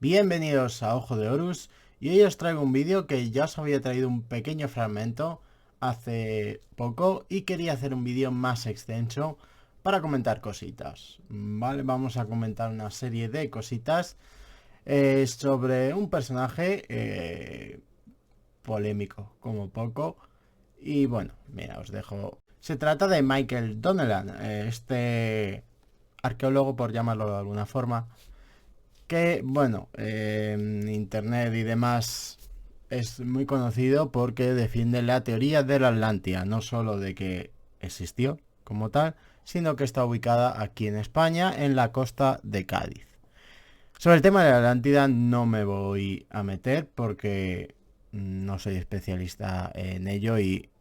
Bienvenidos a Ojo de Horus y hoy os traigo un vídeo que ya os había traído un pequeño fragmento hace poco y quería hacer un vídeo más extenso para comentar cositas. Vale, vamos a comentar una serie de cositas sobre un personaje polémico como poco. Y bueno, mira, os dejo. Se trata de Michael Donnellan, este arqueólogo, por llamarlo de alguna forma, que bueno, en internet y demás es muy conocido porque defiende la teoría de la Atlántida, no solo de que existió como tal, sino que está ubicada aquí en España, en la costa de Cádiz. Sobre el tema de la Atlántida no me voy a meter porque no soy especialista en ello y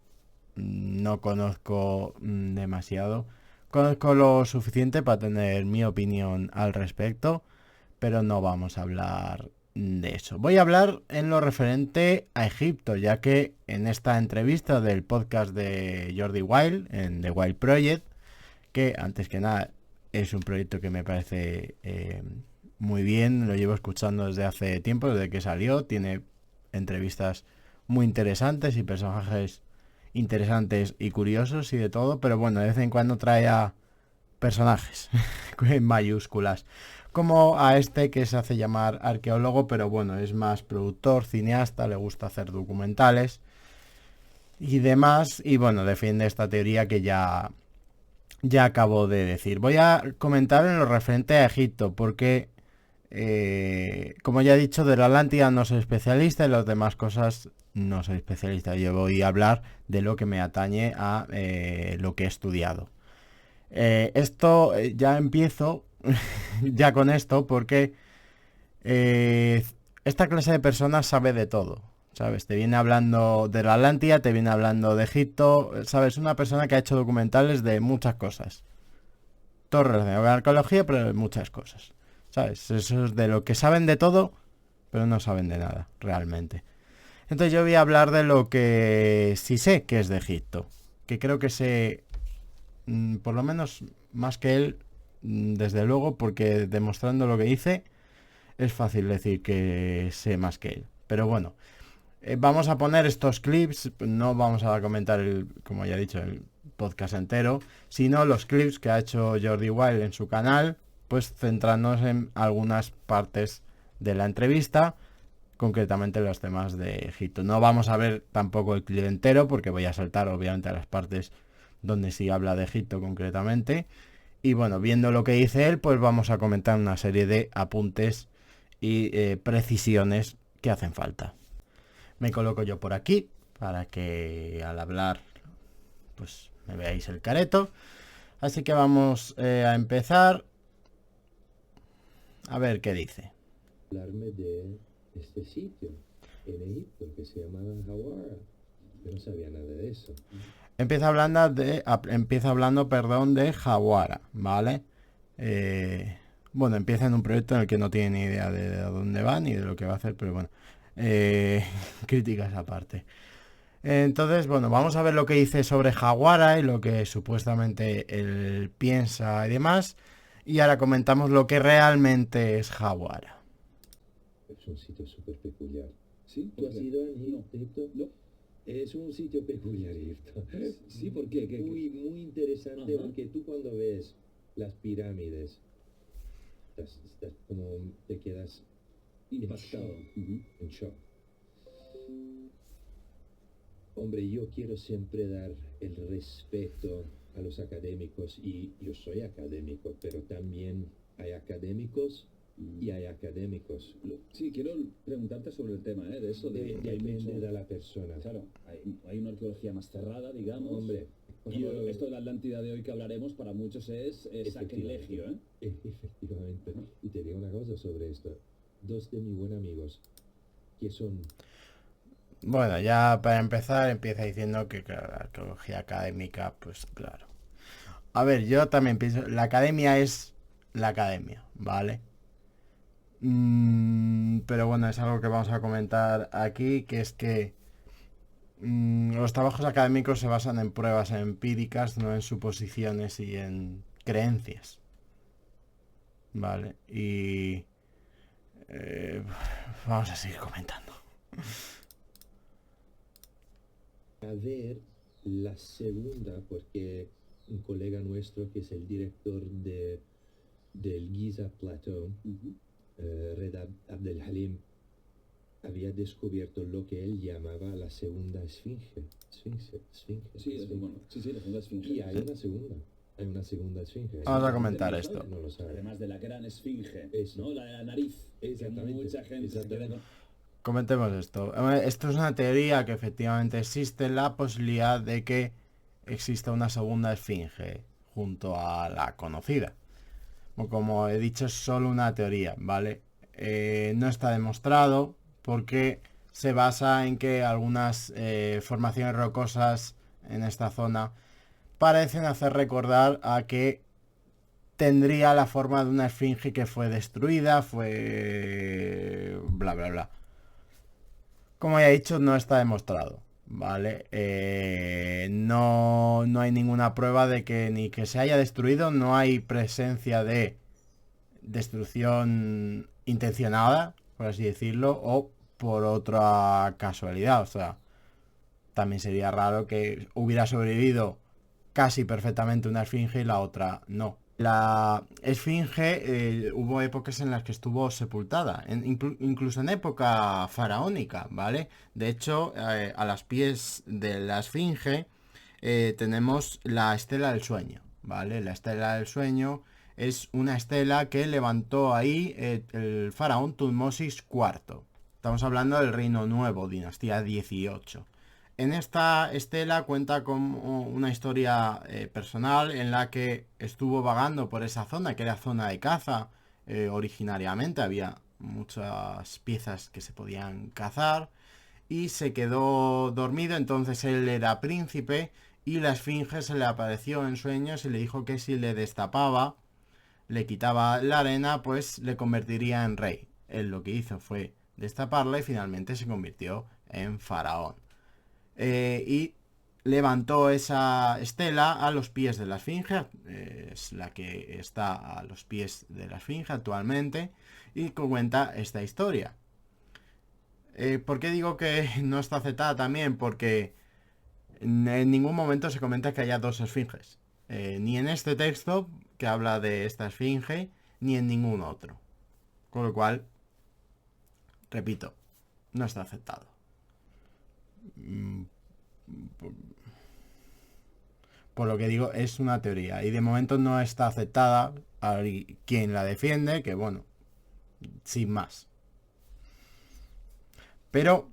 no conozco demasiado. Conozco lo suficiente para tener mi opinión al respecto, pero no vamos a hablar de eso. Voy a hablar en lo referente a Egipto, ya que en esta entrevista del podcast de Jordi Wild, en The Wild Project, que antes que nada es un proyecto que me parece muy bien, lo llevo escuchando desde hace tiempo, desde que salió, tiene entrevistas muy interesantes y personajes interesantes y curiosos y de todo, pero bueno, de vez en cuando trae a personajes en mayúsculas, como a este que se hace llamar arqueólogo, pero bueno, es más productor, cineasta, le gusta hacer documentales y demás, y bueno, defiende esta teoría que ya acabo de decir. Voy a comentar en lo referente a Egipto, porque como ya he dicho, de la Atlántida no soy especialista y las demás cosas no soy especialista. Yo voy a hablar de lo que me atañe a lo que he estudiado. Esto ya empiezo ya con esto porque eh, esta clase de personas sabe de todo. ¿Sabes? Te viene hablando de la Atlántida, te viene hablando de Egipto. ¿Sabes? Una persona que ha hecho documentales de muchas cosas. Todo relacionado con la arqueología, pero de muchas cosas. ¿Sabes? Eso es de lo que saben de todo, pero no saben de nada, realmente. Entonces yo voy a hablar de lo que sí sé que es de Egipto. Que creo que sé, por lo menos más que él, desde luego, porque demostrando lo que hice, es fácil decir que sé más que él. Pero bueno, vamos a poner estos clips, no vamos a comentar, como ya he dicho, el podcast entero, sino los clips que ha hecho Jordi Wild en su canal, pues centrándonos en algunas partes de la entrevista, concretamente los temas de Egipto. No vamos a ver tampoco el clip entero porque voy a saltar obviamente a las partes donde sí habla de Egipto concretamente. Y bueno, viendo lo que dice él, pues vamos a comentar una serie de apuntes y precisiones que hacen falta. Me coloco yo por aquí para que al hablar pues me veáis el careto. Así que vamos a empezar a ver qué dice. Hablarme de este sitio en Egipto que se llama Hawara. Yo no sabía nada de eso. Empieza hablando, perdón, de Hawara, ¿vale? Bueno, empieza en un proyecto en el que no tiene ni idea de dónde va ni de lo que va a hacer, pero bueno, críticas aparte. Entonces, bueno, vamos a ver lo que dice sobre Hawara y lo que supuestamente él piensa y demás. Y ahora comentamos lo que realmente es Hawara. Es un sitio súper peculiar. ¿Sí? ¿Tú has ido a Egipto? No. Es un sitio peculiar, Egipto. Sí, ¿por qué? Muy interesante. Ajá. Porque tú cuando ves las pirámides, estás como te quedas impactado, en shock. Hombre, yo quiero siempre dar el respeto a los académicos y yo soy académico, pero también hay académicos y hay académicos. Sí, quiero preguntarte sobre el tema, de eso Depende de la persona. Claro, hay una arqueología más cerrada, digamos. Hombre, por ejemplo, esto de la Atlántida de hoy que hablaremos para muchos es sacrilegio, ¿eh? Efectivamente. Y te digo una cosa sobre esto. Dos de mis buenos amigos, que son... Bueno, ya para empezar empieza diciendo que claro, la arqueología académica, pues claro. A ver, yo también pienso, la academia es la academia, ¿vale? Pero bueno, es algo que vamos a comentar aquí, que es que los trabajos académicos se basan en pruebas empíricas, no en suposiciones y en creencias. ¿Vale? Y Vamos a seguir comentando. A ver la segunda, porque un colega nuestro que es el director del Giza Plateau, Reda Abdelhalim, había descubierto lo que él llamaba la segunda esfinge. Esfinge. Sí, bueno, sí, la segunda esfinge. Y hay una segunda. Hay una segunda esfinge. Vamos a comentar esto. No lo sabe. Además de la gran esfinge, Eso. ¿no? La de la nariz. Exactamente. Que mucha gente se queda con... Comentemos esto. Esto es una teoría que efectivamente existe la posibilidad de que exista una segunda esfinge junto a la conocida. Como he dicho, es solo una teoría, ¿vale? No está demostrado porque se basa en que algunas formaciones rocosas en esta zona parecen hacer recordar a que tendría la forma de una esfinge que fue destruida, fue... bla bla bla. Como ya he dicho, no está demostrado, ¿vale? No hay ninguna prueba de que ni que se haya destruido, no hay presencia de destrucción intencionada, por así decirlo, o por otra casualidad. O sea, también sería raro que hubiera sobrevivido casi perfectamente una esfinge y la otra no. La esfinge hubo épocas en las que estuvo sepultada, incluso en época faraónica, ¿vale? De hecho, a los pies de la esfinge tenemos la estela del sueño, ¿vale? La estela del sueño es una estela que levantó ahí el faraón Tutmosis IV. Estamos hablando del Reino Nuevo, dinastía 18. En esta estela cuenta con una historia personal en la que estuvo vagando por esa zona, que era zona de caza originariamente. Había muchas piezas que se podían cazar y se quedó dormido. Entonces él era príncipe y la esfinge se le apareció en sueños y le dijo que si le destapaba, le quitaba la arena, pues le convertiría en rey. Él lo que hizo fue destaparla y finalmente se convirtió en faraón. Y levantó esa estela a los pies de la esfinge, es la que está a los pies de la esfinge actualmente, y cuenta esta historia. ¿Por qué digo que no está aceptada también? Porque en ningún momento se comenta que haya dos esfinges, ni en este texto que habla de esta esfinge, ni en ningún otro. Con lo cual, repito, no está aceptado. Por lo que digo, es una teoría y de momento no está aceptada. Hay quien la defiende, que bueno, sin más. Pero,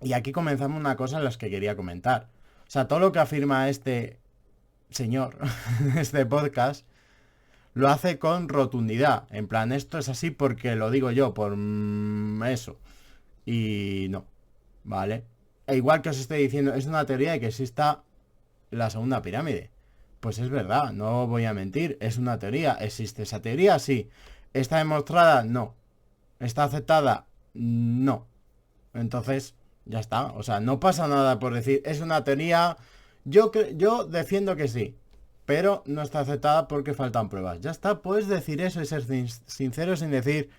y aquí comenzamos una cosa en las que quería comentar. O sea, todo lo que afirma este señor, este podcast, lo hace con rotundidad. En plan, esto es así porque lo digo yo, por eso. Y no, ¿vale? E igual que os estoy diciendo, es una teoría de que exista la segunda pirámide. Pues es verdad, no voy a mentir, es una teoría. ¿Existe esa teoría? Sí. ¿Está demostrada? No. ¿Está aceptada? No. Entonces, ya está. O sea, no pasa nada por decir, es una teoría. Yo defiendo que sí, pero no está aceptada porque faltan pruebas. Ya está, puedes decir eso y ser sincero sin decir,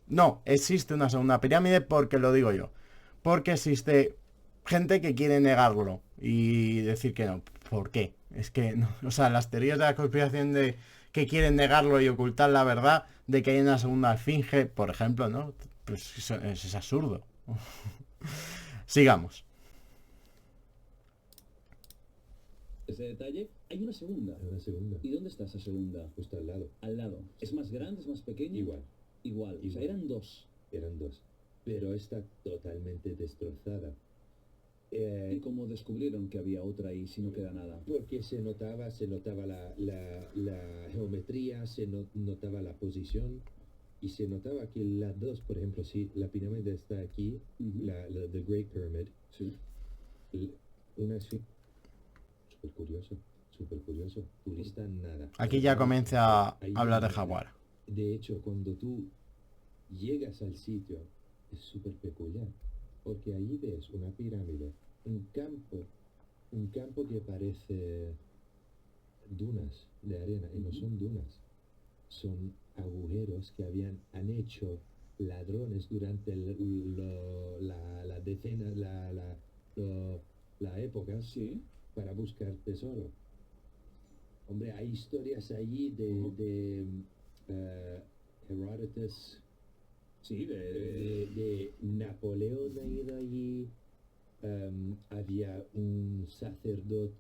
no, existe una segunda pirámide porque lo digo yo. Porque existe gente que quiere negarlo y decir que no. ¿Por qué? Es que, no, o sea, las teorías de la conspiración de que quieren negarlo y ocultar la verdad de que hay una segunda esfinge, por ejemplo, ¿no? Pues eso es absurdo. Sigamos. Ese detalle, hay una segunda. Hay una segunda. ¿Y dónde está esa segunda? Justo al lado. Al lado. ¿Es más grande, es más pequeña? Igual. Igual. O sea, eran dos. Eran dos. Pero está totalmente destrozada. ¿Y cómo descubrieron que había otra y si no queda nada? Porque se notaba la geometría, notaba la posición y se notaba que las dos, por ejemplo, si la pirámide está aquí, the Great Pyramid, Sí. una es súper curioso, turista nada. Aquí ya comienza a hablar de jaguar. De hecho, cuando tú llegas al sitio, es súper peculiar, porque allí ves una pirámide, un campo que parece dunas de arena, y no son dunas, son agujeros que han hecho ladrones durante la decena, la época, Sí. para buscar tesoro. Hombre, hay historias allí de Heródotos, Sí, de Napoleón ha ido allí. Había un sacerdote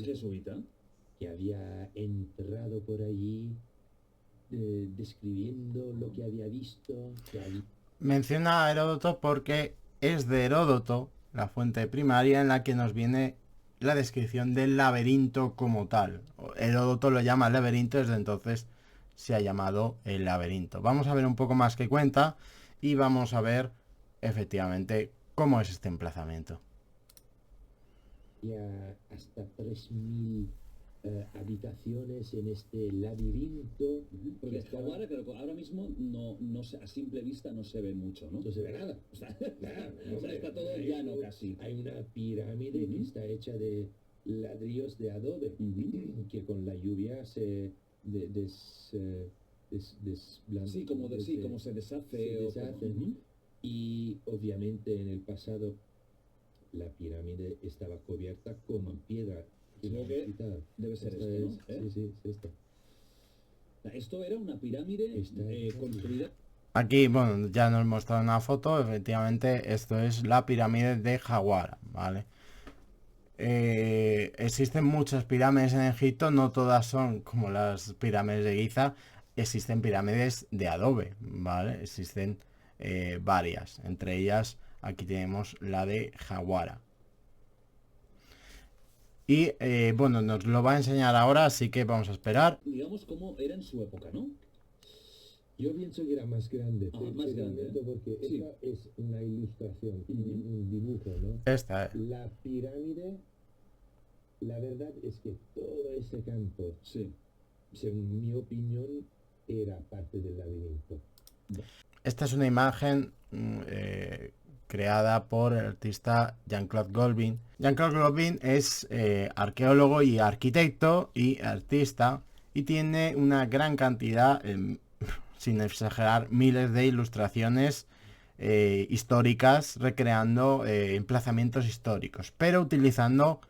jesuita. que había entrado por allí describiendo lo que había visto. Menciona a Heródoto porque es de Heródoto, la fuente primaria, en la que nos viene la descripción del laberinto como tal. Heródoto lo llama laberinto, desde entonces se ha llamado el laberinto. Vamos a ver un poco más qué cuenta y vamos a ver efectivamente cómo es este emplazamiento. Ya hasta 3000 habitaciones en este laberinto. Porque Jaguara, creo que ahora mismo no se, a simple vista no se ve mucho, ¿no? No se ve nada. O sea, Nada, o sea, está todo llano casi. Hay una pirámide que está hecha de ladrillos de adobe, que con la lluvia se Sí, como se deshace. Y obviamente en el pasado la pirámide estaba cubierta con piedra. Creo que debe ser esto, ¿no? Sí, es esto. Esto era una pirámide construida. Aquí, bueno, ya nos mostrado una foto, efectivamente esto es la pirámide de Jaguara, ¿vale? Existen muchas pirámides en Egipto, no todas son como las pirámides de Giza, existen pirámides de adobe, ¿vale? Existen varias, entre ellas aquí tenemos la de Jaguara. Y bueno, nos lo va a enseñar ahora, así que vamos a esperar. Digamos cómo era en su época, ¿no? Yo pienso que era más grande. Más grande. Porque Sí. esta es una ilustración, un dibujo, ¿no? Esta es. La pirámide, la verdad es que todo ese campo, Sí. según mi opinión, era parte del laberinto. Esta es una imagen creada por el artista Jean-Claude Golbin. Jean-Claude Golbin es arqueólogo y arquitecto y artista y tiene una gran cantidad, sin exagerar, miles de ilustraciones históricas recreando emplazamientos históricos, pero utilizando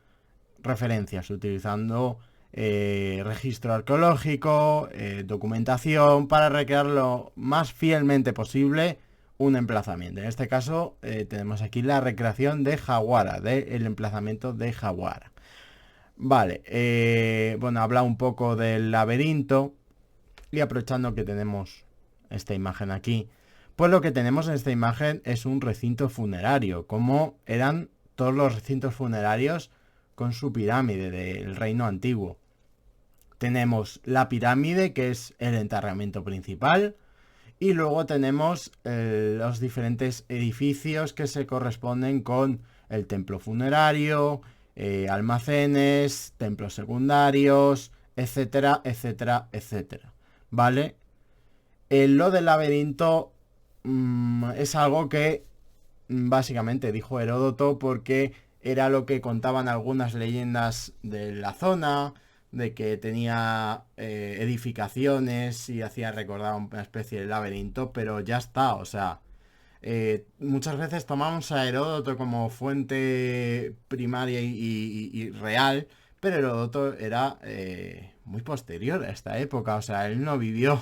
referencias, utilizando registro arqueológico, documentación para recrear lo más fielmente posible un emplazamiento. En este caso tenemos aquí la recreación de Jaguara, del emplazamiento de Jaguara. Vale, bueno, habla un poco del laberinto y aprovechando que tenemos esta imagen aquí, pues lo que tenemos en esta imagen es un recinto funerario, como eran todos los recintos funerarios con su pirámide del reino antiguo. Tenemos la pirámide, que es el enterramiento principal, y luego tenemos los diferentes edificios que se corresponden con el templo funerario, almacenes, templos secundarios, etcétera, etcétera, etcétera. ¿Vale? Lo del laberinto es algo que básicamente dijo Heródoto porque era lo que contaban algunas leyendas de la zona, de que tenía edificaciones y hacía recordar una especie de laberinto, pero ya está, o sea, muchas veces tomamos a Heródoto como fuente primaria y real, pero Heródoto era muy posterior a esta época, o sea, él no vivió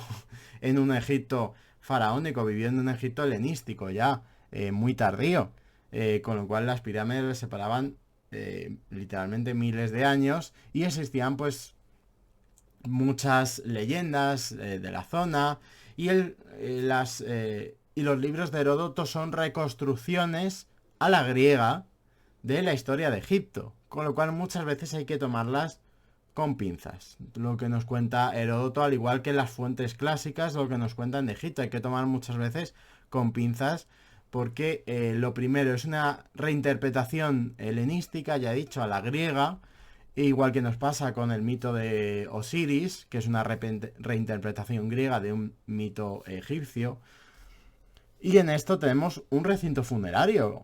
en un Egipto faraónico, vivió en un Egipto helenístico ya, muy tardío, con lo cual las pirámides le separaban literalmente miles de años y existían pues muchas leyendas de la zona y los libros de Heródoto son reconstrucciones a la griega de la historia de Egipto, con lo cual muchas veces hay que tomarlas con pinzas. Lo que nos cuenta Heródoto, al igual que las fuentes clásicas, lo que nos cuentan de Egipto, hay que tomar muchas veces con pinzas porque lo primero es una reinterpretación helenística, ya he dicho, a la griega, igual que nos pasa con el mito de Osiris, que es una reinterpretación griega de un mito egipcio. Y en esto tenemos un recinto funerario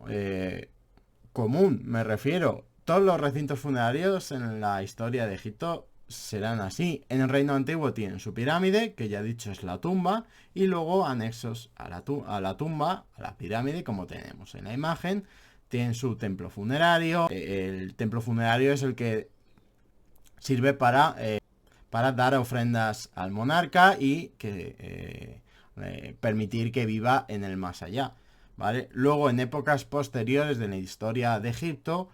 común, me refiero. Todos los recintos funerarios en la historia de Egipto serán así. En el reino antiguo tienen su pirámide, que ya he dicho es la tumba, y luego anexos a la tumba, a la pirámide, como tenemos en la imagen, tienen su templo funerario. El templo funerario es el que sirve para dar ofrendas al monarca y que permitir que viva en el más allá, ¿vale? Luego, en épocas posteriores de la historia de Egipto,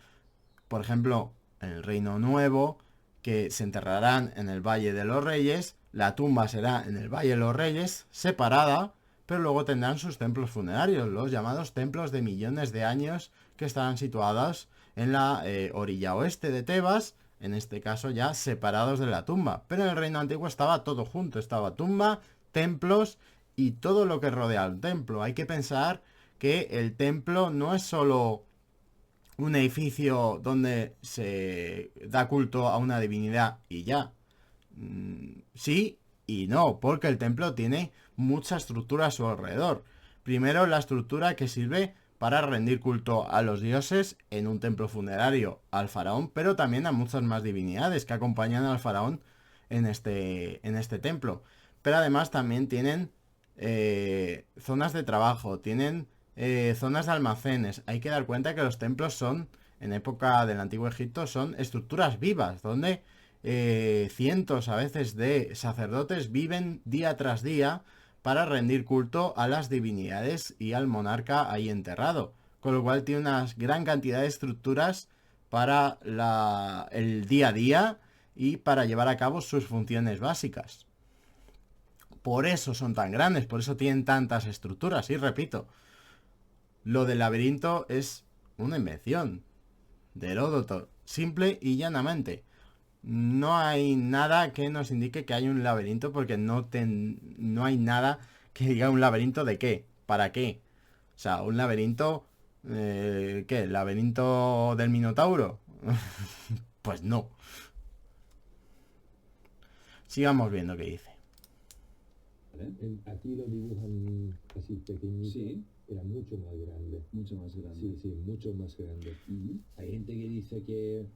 por ejemplo, en el Reino Nuevo, que se enterrarán en el Valle de los Reyes, la tumba será en el Valle de los Reyes, separada, pero luego tendrán sus templos funerarios, los llamados templos de millones de años, que estarán situados en la orilla oeste de Tebas, en este caso ya separados de la tumba. Pero en el reino antiguo estaba todo junto, estaba tumba, templos y todo lo que rodea al templo. Hay que pensar que el templo no es solo un edificio donde se da culto a una divinidad y ya. Sí y no, porque el templo tiene mucha estructura a su alrededor. Primero, la estructura que sirve para rendir culto a los dioses en un templo funerario al faraón, pero también a muchas más divinidades que acompañan al faraón en este templo. Pero además también tienen zonas de trabajo, tienen zonas de almacenes. Hay que dar cuenta que los templos son, en época del Antiguo Egipto, son estructuras vivas, donde cientos a veces de sacerdotes viven día tras día para rendir culto a las divinidades y al monarca ahí enterrado. Con lo cual tiene una gran cantidad de estructuras para el día a día y para llevar a cabo sus funciones básicas. Por eso son tan grandes, por eso tienen tantas estructuras. Y repito, lo del laberinto es una invención de Heródoto, simple y llanamente. No hay nada que nos indique que hay un laberinto porque no hay nada que diga un laberinto de qué, para qué. O sea, un laberinto, ¿qué? ¿El laberinto del Minotauro? Pues no. Sigamos viendo qué dice. Aquí lo dibujan así pequeñito. Sí. Era mucho más grande. Mucho más grande. Sí, sí, mucho más grande. Hay gente que dice que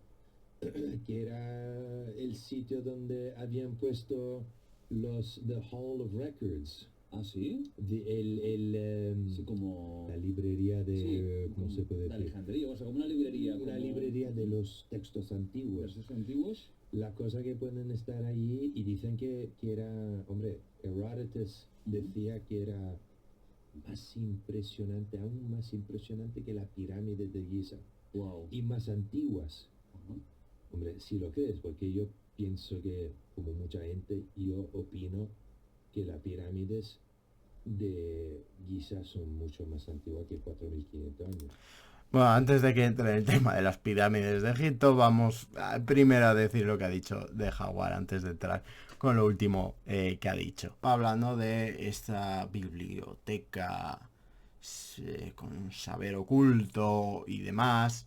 era el sitio donde habían puesto The Hall of Records. ¿Ah, sí? Sí, como... la librería de... Sí, ¿cómo se puede de decir? Alejandría, o sea, como una librería. Una librería de los textos antiguos. ¿Textos antiguos? La cosa que pueden estar allí y dicen que era... Hombre, Herodotus decía que era más impresionante, aún más impresionante que la pirámide de Giza. Wow. Y más antiguas. Hombre, si lo crees, porque yo pienso que, como mucha gente, yo opino que las pirámides de Giza son mucho más antiguas que 4.500 años. Bueno, antes de que entre en el tema de las pirámides de Egipto, vamos primero a decir lo que ha dicho de Jaguar antes de entrar con lo último que ha dicho. Hablando de esta biblioteca con saber oculto y demás.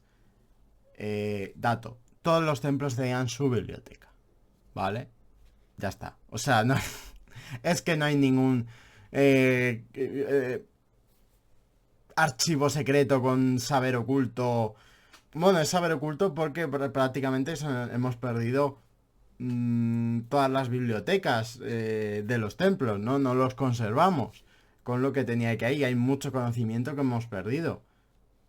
Dato, todos los templos tenían su biblioteca, ¿vale? Ya está. O sea, no, es que no hay ningún archivo secreto con saber oculto. Bueno, es saber oculto porque prácticamente hemos perdido todas las bibliotecas de los templos, ¿no? No los conservamos con lo que tenía que hay mucho conocimiento que hemos perdido.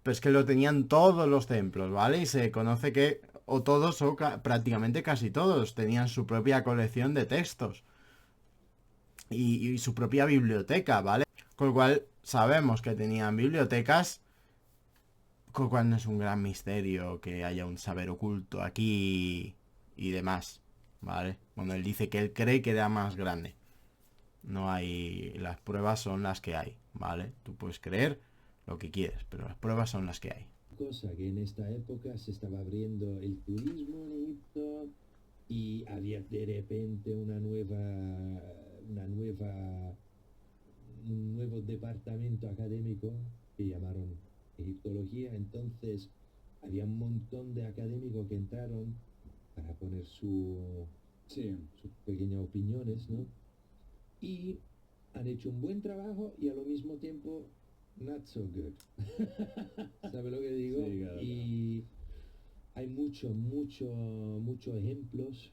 Pero es que lo tenían todos los templos, ¿vale? Y se conoce que o todos o prácticamente casi todos tenían su propia colección de textos y su propia biblioteca, ¿vale? Con lo cual sabemos que tenían bibliotecas, con lo cual no es un gran misterio que haya un saber oculto aquí y demás, ¿vale? Bueno, él dice que él cree que era más grande. No hay... Las pruebas son las que hay, ¿vale? Tú puedes creer lo que quieres, pero las pruebas son las que hay. Cosa que en esta época se estaba abriendo el turismo en Egipto y había de repente un nuevo departamento académico que llamaron egiptología. Entonces había un montón de académicos que entraron para poner sus pequeñas opiniones, ¿no? Y han hecho un buen trabajo y al mismo tiempo not so good. ¿Sabes lo que digo? Sí, claro. Y hay muchos ejemplos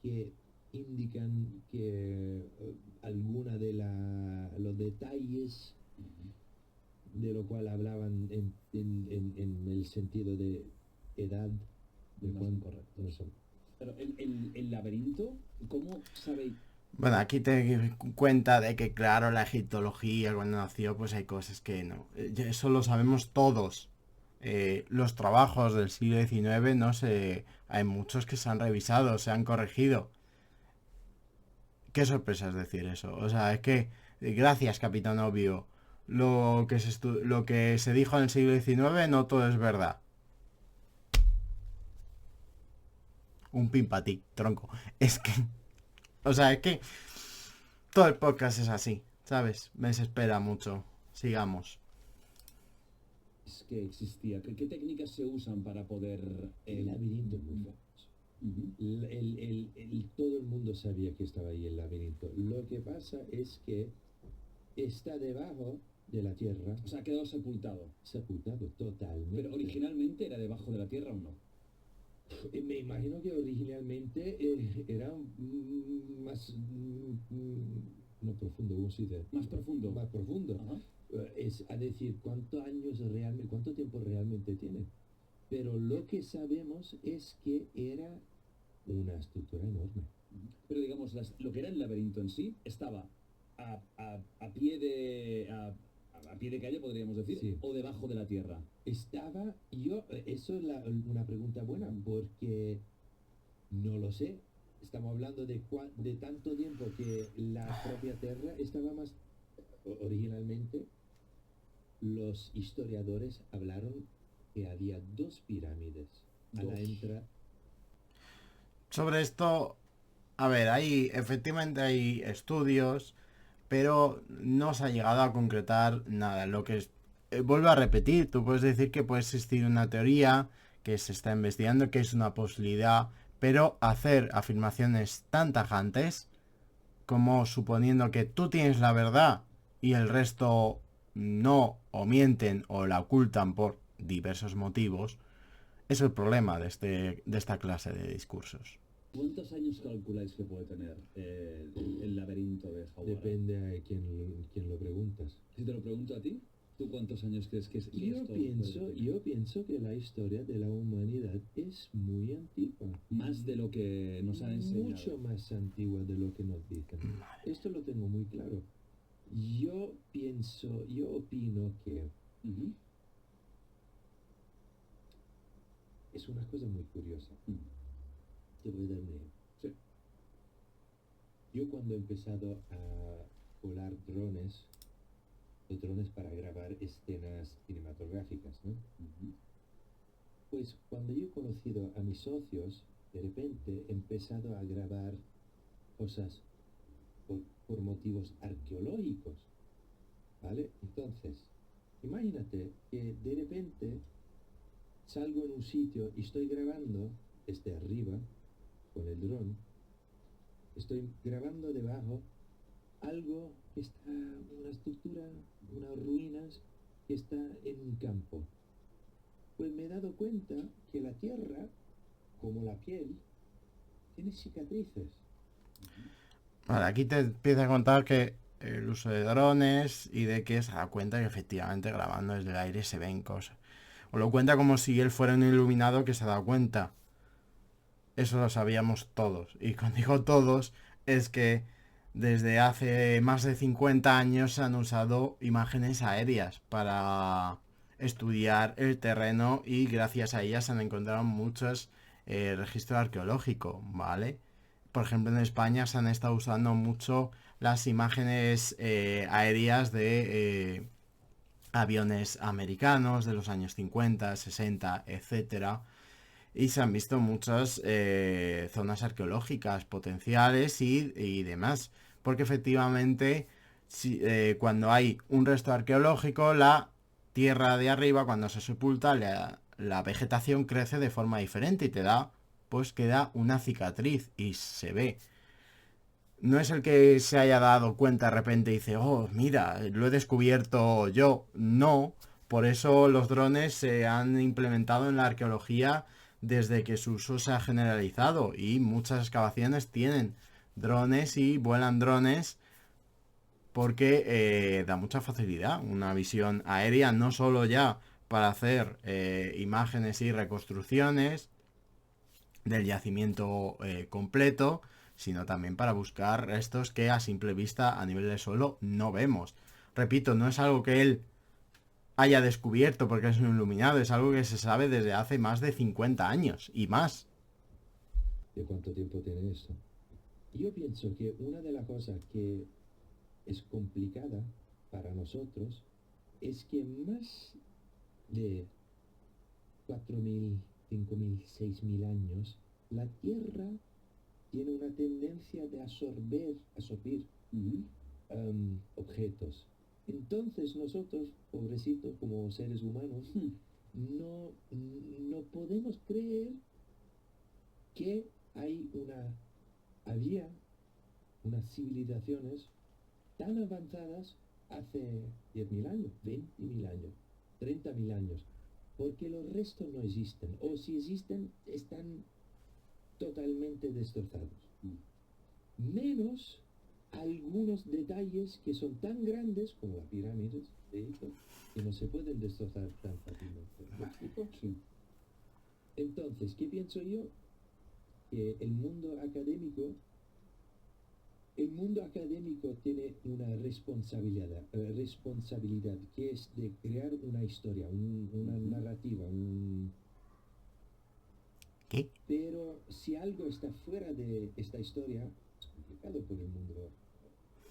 que indican que alguna de los detalles de lo cual hablaban en el sentido de edad de No son cuánto correctos. no son. Pero el laberinto, ¿cómo sabéis? Bueno, aquí te cuenta de que, claro, la egiptología cuando nació, pues hay cosas que no. Eso lo sabemos todos. Los trabajos del siglo XIX, no sé, hay muchos que se han revisado, se han corregido. Qué sorpresa es decir eso. O sea, es que, gracias, Capitán Obvio. Lo que se dijo en el siglo XIX no todo es verdad. Un pin para ti, tronco. Es que, o sea, es que todo el podcast es así, ¿sabes? Me desespera mucho. Sigamos. Es que existía. ¿Qué técnicas se usan para poder... El laberinto es muy famoso. Todo el mundo sabía que estaba ahí el laberinto. Lo que pasa es que está debajo de la tierra, O sea, ha quedado sepultado. sepultado totalmente. Pero originalmente era debajo de la tierra o no. Me imagino que originalmente era más no profundo, ¿cómo se dice? Más profundo. Más profundo. Ajá. Es a decir, cuánto tiempo realmente tiene. Pero lo que sabemos es que era una estructura enorme. Pero digamos, lo que era el laberinto en sí estaba a pie de... A pie de calle, podríamos decir, Sí. o debajo de la tierra. Eso es una pregunta buena, porque no lo sé. Estamos hablando de tanto tiempo que la propia tierra estaba más... Originalmente, los historiadores hablaron que había 2 pirámides a la Dos. entrada. Sobre esto, a ver, efectivamente hay estudios, pero no se ha llegado a concretar nada. Vuelvo a repetir, tú puedes decir que puede existir una teoría que se está investigando, que es una posibilidad, pero hacer afirmaciones tan tajantes como suponiendo que tú tienes la verdad y el resto no, o mienten o la ocultan por diversos motivos, es el problema de esta clase de discursos. ¿Cuántos años calculáis que puede tener el laberinto de Hawara? Depende a quién lo preguntas. Si te lo pregunto a ti, ¿tú cuántos años crees que es Yo esto puede tener? pienso que la historia de la humanidad es muy antigua. Más de lo que nos han enseñado. Mucho más antigua de lo que nos dicen. Esto lo tengo muy claro. Yo opino que Ujú. es una cosa muy curiosa. Te voy a dar un ejemplo. Sí. Yo cuando he empezado a volar drones para grabar escenas cinematográficas, ¿no? Ujú. Pues cuando yo he conocido a mis socios, de repente he empezado a grabar cosas por motivos arqueológicos, ¿vale? Entonces, imagínate que de repente salgo en un sitio y estoy grabando desde arriba con el dron, estoy grabando debajo algo que está, una estructura, unas ruinas que está en un campo. Pues me he dado cuenta que la tierra, como la piel, tiene cicatrices. Vale, aquí te empieza a contar que el uso de drones y de que se da cuenta que efectivamente grabando desde el aire se ven cosas. O lo cuenta como si él fuera un iluminado que se ha dado cuenta. Eso lo sabíamos todos. Y cuando digo todos, es que desde hace más de 50 años se han usado imágenes aéreas para estudiar el terreno y gracias a ellas se han encontrado muchos registros arqueológicos, ¿vale? Por ejemplo, en España se han estado usando mucho las imágenes aéreas de aviones americanos de los años 50, 60, etcétera. Y se han visto muchas zonas arqueológicas potenciales y demás. Porque efectivamente, cuando hay un resto arqueológico, la tierra de arriba, cuando se sepulta, la vegetación crece de forma diferente y queda una cicatriz y se ve. No es el que se haya dado cuenta de repente y dice, oh, mira, lo he descubierto yo. No, por eso los drones se han implementado en la arqueología desde que su uso se ha generalizado, y muchas excavaciones tienen drones y vuelan drones porque da mucha facilidad una visión aérea, no solo ya para hacer imágenes y reconstrucciones del yacimiento completo, sino también para buscar restos que a simple vista a nivel de suelo no vemos. Repito, no es algo que él haya descubierto porque es un iluminado, es algo que se sabe desde hace más de 50 años y más. ¿De cuánto tiempo tiene esto? Yo pienso que una de las cosas que es complicada para nosotros es que más de 4.000, 5.000, 6.000 años, la Tierra tiene una tendencia de absorber objetos. Entonces nosotros, pobrecitos como seres humanos, no podemos creer que había unas civilizaciones tan avanzadas hace 10.000 años, 20.000 años, 30.000 años, porque los restos no existen, o si existen, están totalmente destrozados. Menos algunos detalles que son tan grandes como las pirámides de Egipto, que no se pueden destrozar tan fácilmente. ¿Me explico? Sí. Entonces, ¿qué pienso yo? Que el mundo académico tiene una responsabilidad que es de crear una historia, una narrativa, ¿Qué? Pero si algo está fuera de esta historia, es complicado por el mundo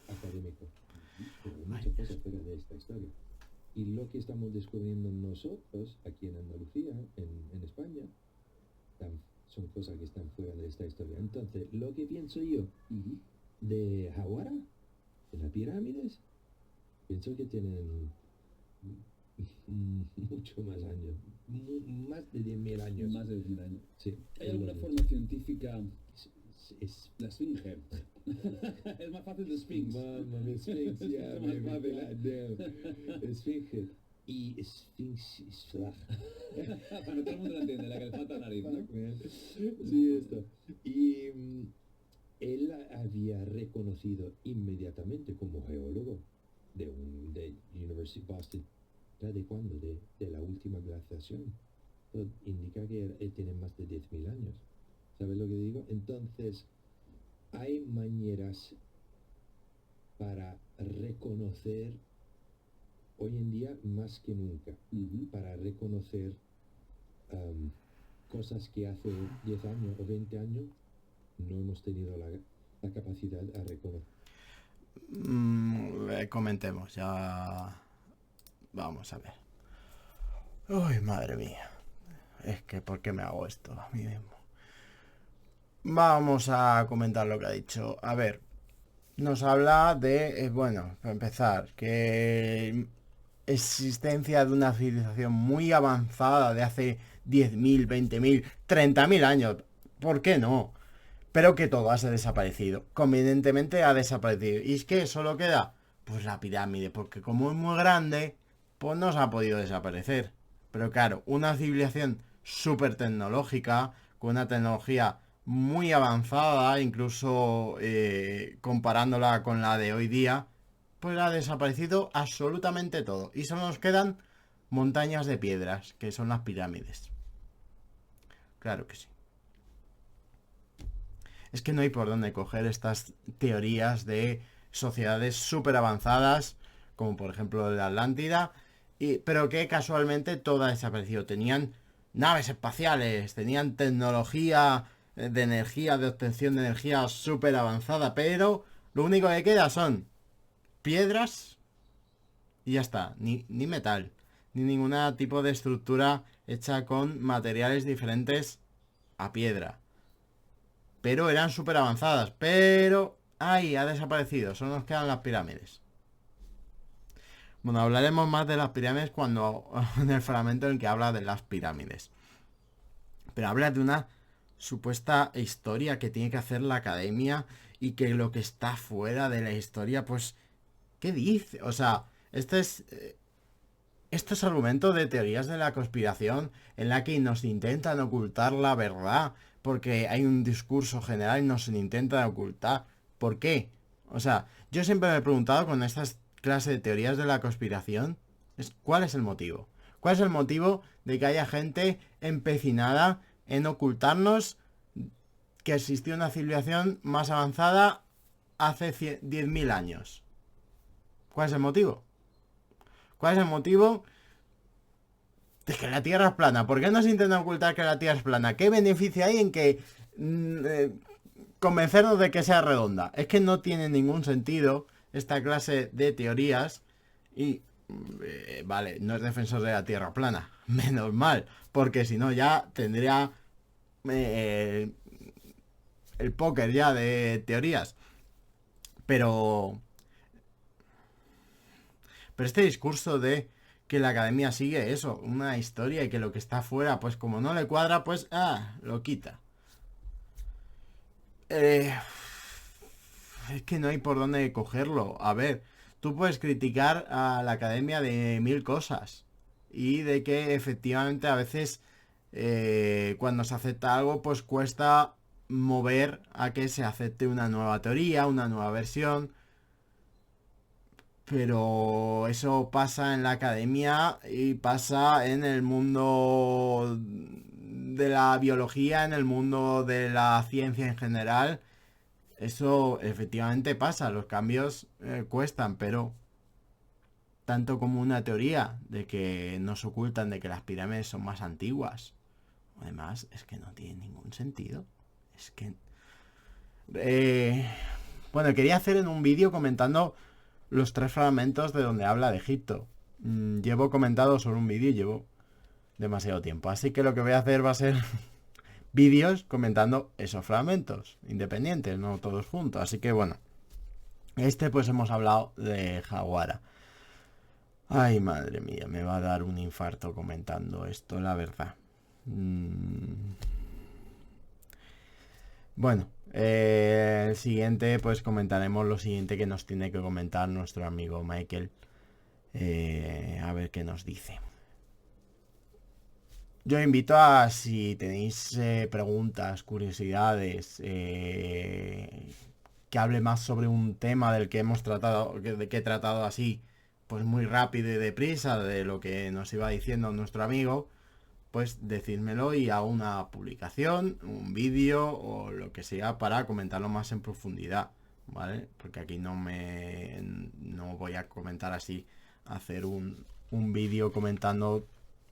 académico. Pero hay muchas cosas fuera de esta historia. Y lo que estamos descubriendo nosotros aquí en Andalucía, en España, son cosas que están fuera de esta historia. Entonces, lo que pienso yo de Hawara, de las pirámides, pienso que tienen mucho más años, más de 10.000 años. Más de 10.000 años. Sí. ¿Hay alguna forma científica? Es la esfinge. Es más fácil de Sphinx. Mamma mia, Sphinx, yeah, Es más fácil. Esfinge. Y Sphinx is flag. Bueno, todo el mundo lo entiende, la que le falta nariz, ¿no? Sí, esto. Y él había reconocido inmediatamente como geólogo de University of Boston. ¿De cuándo? De la última glaciación. Todo indica que tiene más de 10.000 años. ¿Sabes lo que digo? Entonces, hay maneras para reconocer hoy en día más que nunca, para reconocer cosas que hace 10 años o 20 años no hemos tenido la capacidad a reconocer. Comentemos, ya... Vamos a ver. Uy, madre mía. Es que, ¿por qué me hago esto a mí mismo? Vamos a comentar lo que ha dicho. A ver, nos habla de, bueno, para empezar, que existencia de una civilización muy avanzada de hace 10.000, 20.000, 30.000 años. ¿Por qué no? Pero que todo ha desaparecido. Convenientemente ha desaparecido. ¿Y es que solo queda? Pues la pirámide, porque como es muy grande, pues no se ha podido desaparecer. Pero claro, una civilización súper tecnológica, con una tecnología muy avanzada, incluso comparándola con la de hoy día, pues ha desaparecido absolutamente todo. Y solo nos quedan montañas de piedras, que son las pirámides. Claro que sí. Es que no hay por dónde coger estas teorías de sociedades súper avanzadas, como por ejemplo la Atlántida, pero que casualmente todo ha desaparecido. Tenían naves espaciales, tenían tecnología de energía, de obtención de energía súper avanzada, pero lo único que queda son piedras y ya está, ni metal, ni ningún tipo de estructura hecha con materiales diferentes a piedra. Pero eran súper avanzadas, pero ahí ha desaparecido, solo nos quedan las pirámides. Bueno, hablaremos más de las pirámides cuando en el fragmento en el que habla de las pirámides. Pero habla de una supuesta historia que tiene que hacer la academia y que lo que está fuera de la historia, pues, ¿qué dice? O sea, este es estos argumentos de teorías de la conspiración en la que nos intentan ocultar la verdad porque hay un discurso general y nos intentan ocultar. ¿Por qué? O sea, yo siempre me he preguntado con estas clases de teorías de la conspiración, ¿cuál es el motivo? ¿Cuál es el motivo de que haya gente empecinada en ocultarnos que existió una civilización más avanzada hace 10.000 años? ¿Cuál es el motivo? ¿Cuál es el motivo de que la Tierra es plana? ¿Por qué nos intentan ocultar que la Tierra es plana? ¿Qué beneficio hay en que convencernos de que sea redonda? Es que no tiene ningún sentido esta clase de teorías y... vale, no es defensor de la Tierra plana, menos mal, porque si no ya tendría el póker ya de teorías. Pero este discurso de que la academia sigue eso, una historia, y que lo que está fuera, pues como no le cuadra, pues lo quita. Es que no hay por dónde cogerlo. A ver, tú puedes criticar a la academia de 1000 cosas. Y de que efectivamente a veces cuando se acepta algo, pues cuesta mover a que se acepte una nueva teoría, una nueva versión. Pero eso pasa en la academia y pasa en el mundo de la biología, en el mundo de la ciencia en general. Eso efectivamente pasa, los cambios cuestan, pero tanto como una teoría de que nos ocultan de que las pirámides son más antiguas. Además, es que no tiene ningún sentido. Es que... bueno, quería hacer en un vídeo comentando los 3 fragmentos de donde habla de Egipto. Llevo comentado sobre un vídeo y llevo demasiado tiempo. Así que lo que voy a hacer va a ser vídeos comentando esos fragmentos independientes, no todos juntos. Así que bueno, pues hemos hablado de Jaguara. Ay, madre mía, me va a dar un infarto comentando esto, la verdad. Bueno, el siguiente, pues comentaremos lo siguiente que nos tiene que comentar nuestro amigo Michael. A ver qué nos dice. Yo invito a, si tenéis preguntas, curiosidades, que hable más sobre un tema del que hemos tratado, que he tratado así, pues muy rápido y deprisa, de lo que nos iba diciendo nuestro amigo, pues decídmelo y hago una publicación, un vídeo o lo que sea para comentarlo más en profundidad, ¿vale? Porque aquí no voy a comentar así, hacer un vídeo comentando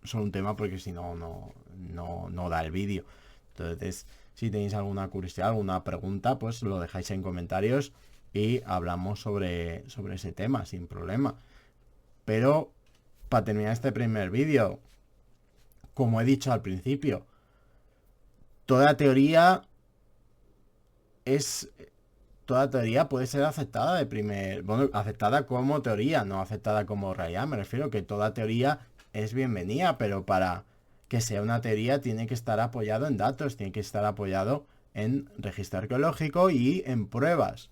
sobre un tema, porque si no, no da el vídeo. Entonces, si tenéis alguna curiosidad, alguna pregunta, pues lo dejáis en comentarios y hablamos sobre ese tema sin problema. Pero para terminar este primer vídeo, como he dicho al principio, toda teoría puede ser aceptada aceptada como teoría, no aceptada como realidad. Me refiero que toda teoría es bienvenida, pero para que sea una teoría tiene que estar apoyado en datos, tiene que estar apoyado en registro arqueológico y en pruebas,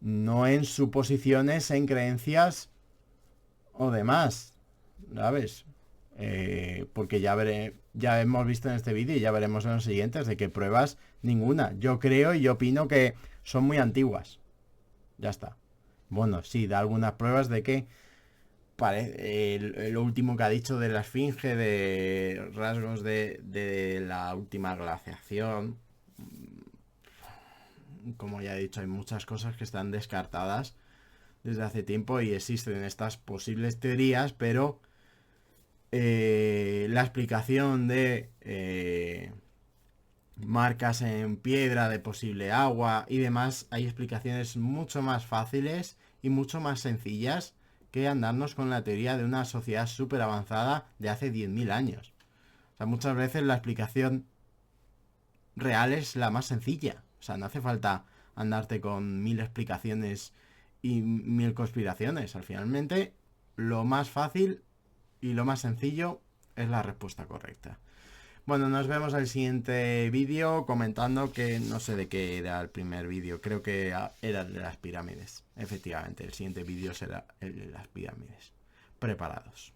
no en suposiciones, en creencias o demás, ¿sabes? Porque ya hemos visto en este vídeo y ya veremos en los siguientes de que pruebas ninguna. Yo creo y yo opino que son muy antiguas. Ya está. Bueno, sí, da algunas pruebas de que lo último que ha dicho de la esfinge, de rasgos de la última glaciación. Como ya he dicho, hay muchas cosas que están descartadas desde hace tiempo y existen estas posibles teorías, pero la explicación de marcas en piedra, de posible agua y demás, hay explicaciones mucho más fáciles y mucho más sencillas que andarnos con la teoría de una sociedad súper avanzada de hace 10.000 años. O sea, muchas veces la explicación real es la más sencilla. O sea, no hace falta andarte con 1000 explicaciones y 1000 conspiraciones. Al finalmente, lo más fácil y lo más sencillo es la respuesta correcta. Bueno, nos vemos en el siguiente vídeo comentando que no sé de qué era el primer vídeo. Creo que era de las pirámides. Efectivamente, el siguiente vídeo será el de las pirámides. Preparados.